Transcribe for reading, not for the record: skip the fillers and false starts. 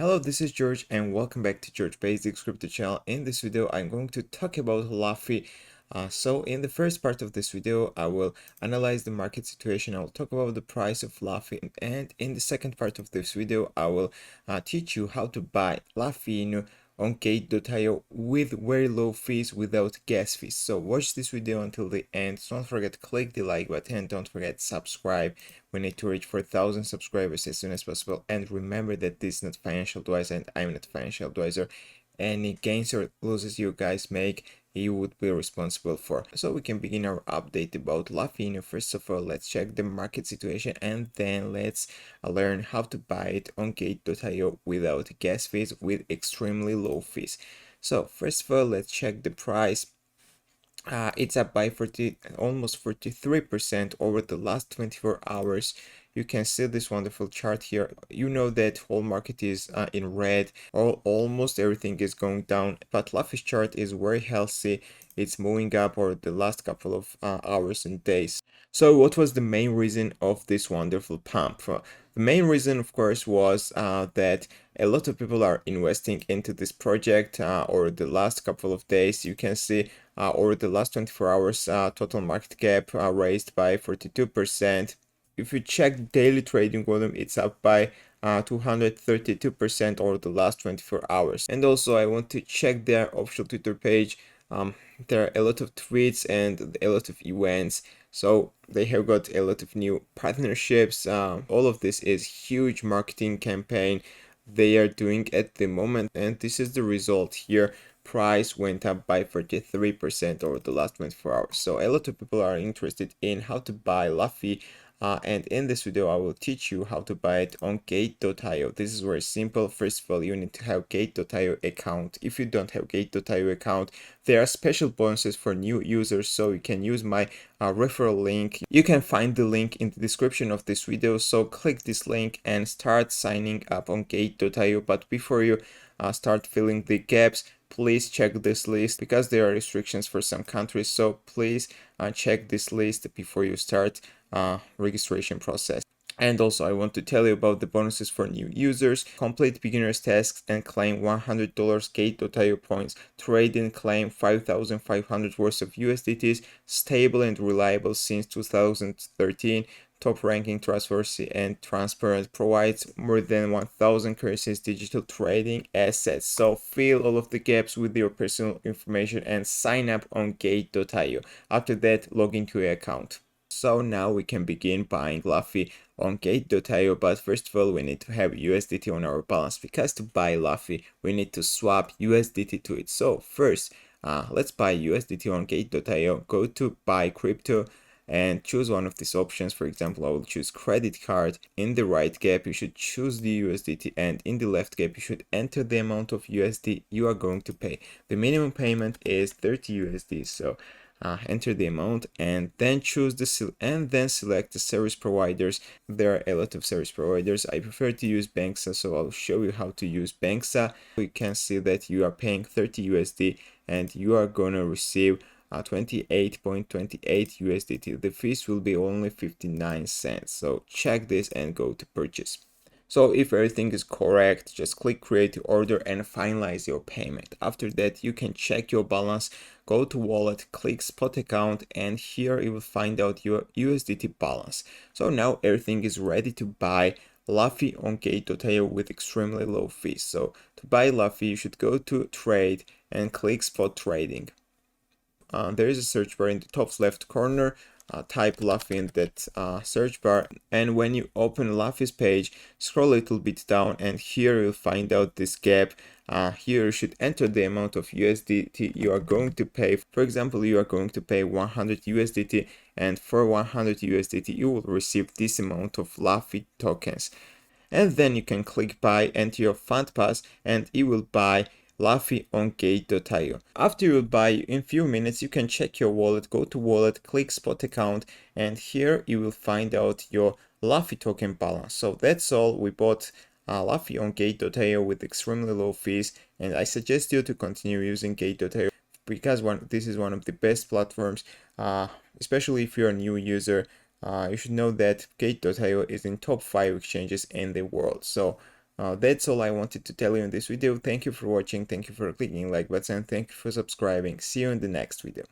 Hello, this is George and welcome back to George Basics Crypto channel. In this video, I'm going to talk about Luffy. So in the first part of this video, I will analyze the market situation. I will talk about the price of Luffy, and in the second part of this video, I will teach you how to buy Luffy Inu on Gateio with very low fees without gas fees. So watch this video until the end. Don't forget to click the like button. Don't forget to subscribe. We need to reach 4,000 subscribers as soon as possible. And remember that this is not financial advice and I'm not financial advisor. Any gains or losses you guys make, you would be responsible for. So we can begin our update about Luffy Inu. First of all, let's check the market situation and then let's learn how to buy it on Gate.io without gas fees with extremely low fees. So first of all, let's check the price. It's up by almost 43% over the last 24 hours. You can see this wonderful chart here. You know that whole market is in red, or almost everything is going down, but Luffy's chart is very healthy. It's moving up over the last couple of hours and days. So what was the main reason of this wonderful pump? The main reason, of course, was that a lot of people are investing into this project over the last couple of days. You can see over the last 24 hours, total market cap raised by 42%. If you check daily trading volume, it's up by 232% over the last 24 hours. And also, I want to check their official Twitter page. There are a lot of tweets and a lot of events. So they have got a lot of new partnerships. All of this is huge marketing campaign they are doing at the moment, and this is the result here. Price went up by 43% over the last 24 hours. So a lot of people are interested in how to buy Luffy. And in this video, I will teach you how to buy it on Gate.io. This is very simple. First of all, you need to have Gate.io account. If you don't have Gate.io account, there are special bonuses for new users, so you can use my referral link. You can find the link in the description of this video, so click this link and start signing up on Gate.io. But before you start filling the gaps, please check this list because there are restrictions for some countries, so please check this list before you start registration process. And also, I want to tell you about the bonuses for new users. Complete beginner's tasks and claim $100 Gate.io points. Trade and claim 5,500 worth of USDTs. Stable and reliable since 2013. Top ranking, trustworthy and transparent, provides more than 1,000 currencies digital trading assets. So fill all of the gaps with your personal information and sign up on Gate.io. After that, log into your account. So now we can begin buying Luffy on Gate.io, but first of all we need to have USDT on our balance, because to buy Luffy we need to swap USDT to it. So first let's buy USDT on Gate.io. Go to buy crypto and choose one of these options. For example, I will choose credit card. In the right gap you should choose the USDT, and in the left gap you should enter the amount of USD you are going to pay. The minimum payment is 30 USD, so enter the amount and then choose then select the service providers. There are a lot of service providers. I prefer to use Banksa, so I'll show you how to use Banksa. You can see that you are paying 30 USD and you are gonna receive 28.28 USDT. The fees will be only 59 cents. So check this and go to purchase. So if everything is correct, just click create order and finalize your payment. After that, you can check your balance, go to wallet, click spot account, and here you will find out your USDT balance. So now everything is ready to buy Luffy on Gate.io with extremely low fees. So to buy Luffy, you should go to trade and click spot trading. There is a search bar in the top left corner. Type Luffy in that search bar, and when you open Luffy's page, scroll a little bit down and here you'll find out this gap. Here you should enter the amount of USDT you are going to pay. For example, you are going to pay 100 USDT, and for 100 USDT you will receive this amount of Luffy tokens. And then you can click buy, enter your fund pass, and you will buy Luffy on Gate.io. After you buy, in few minutes you can check your wallet. Go to wallet, click spot account, and here you will find out your Luffy token balance. So that's all. We bought Luffy on Gate.io with extremely low fees, and I suggest you to continue using Gate.io because this is one of the best platforms, especially if you're a new user. You should know that Gate.io is in top 5 exchanges in the world. So That's all I wanted to tell you in this video. Thank you for watching, thank you for clicking like button, thank you for subscribing. See you in the next video.